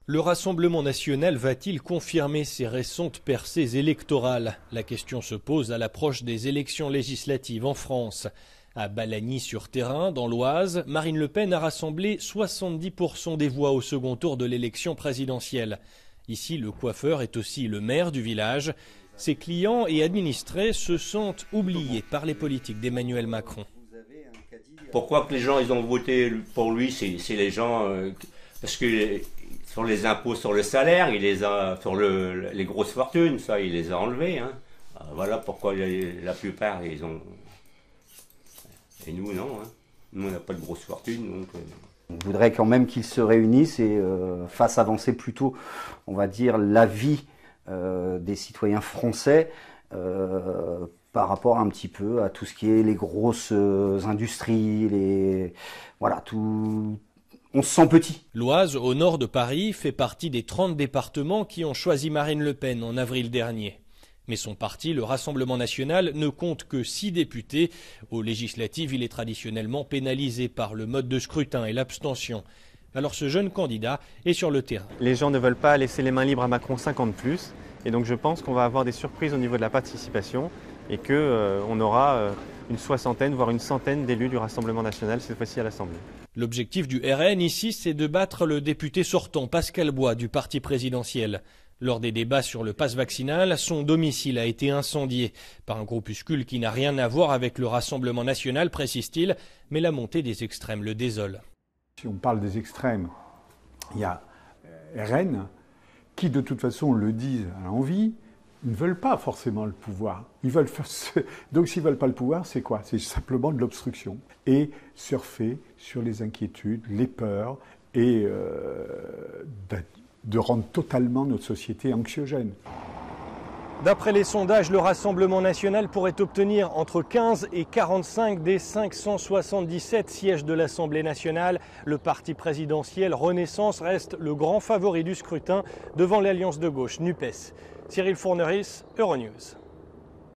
Le Rassemblement national va-t-il confirmer ses récentes percées électorales? La question se pose à l'approche des élections législatives en France. À Balagny-sur-Thérain, dans l'Oise, Marine Le Pen a rassemblé 70% des voix au second tour de l'élection présidentielle. Ici, le coiffeur est aussi le maire du village. Ses clients et administrés se sentent oubliés par les politiques d'Emmanuel Macron. Pourquoi que les gens ils ont voté pour lui? C'est les gens... parce que sur les impôts sur le salaire, il les a... Sur les grosses fortunes, ça, il les a enlevés. Hein. Voilà pourquoi la plupart, ils ont... Et nous, non. Hein. Nous, on n'a pas de grosses fortunes, donc... On voudrait quand même qu'ils se réunissent et fassent avancer plutôt, on va dire, la vie des citoyens français par rapport un petit peu à tout ce qui est les grosses industries, voilà, tout... On se sent petit. L'Oise, au nord de Paris, fait partie des 30 départements qui ont choisi Marine Le Pen en avril dernier. Mais son parti, le Rassemblement national, ne compte que 6 députés. Aux législatives, il est traditionnellement pénalisé par le mode de scrutin et l'abstention. Alors ce jeune candidat est sur le terrain. Les gens ne veulent pas laisser les mains libres à Macron 50+. Et donc je pense qu'on va avoir des surprises au niveau de la participation et qu'on aura une soixantaine, voire une centaine d'élus du Rassemblement national cette fois-ci à l'Assemblée. L'objectif du RN ici, c'est de battre le député sortant Pascal Bois du parti présidentiel. Lors des débats sur le pass vaccinal, son domicile a été incendié par un groupuscule qui n'a rien à voir avec le Rassemblement national, précise-t-il, mais la montée des extrêmes le désole. Si on parle des extrêmes, il y a RN qui de toute façon le disent à l'envi, ne veulent pas forcément le pouvoir. Donc s'ils ne veulent pas le pouvoir, c'est quoi? C'est simplement de l'obstruction. Et surfer sur les inquiétudes, les peurs et de rendre totalement notre société anxiogène. D'après les sondages, le Rassemblement national pourrait obtenir entre 15 et 45 des 577 sièges de l'Assemblée nationale. Le parti présidentiel Renaissance reste le grand favori du scrutin devant l'alliance de gauche NUPES. Cyril Fourneris, Euronews.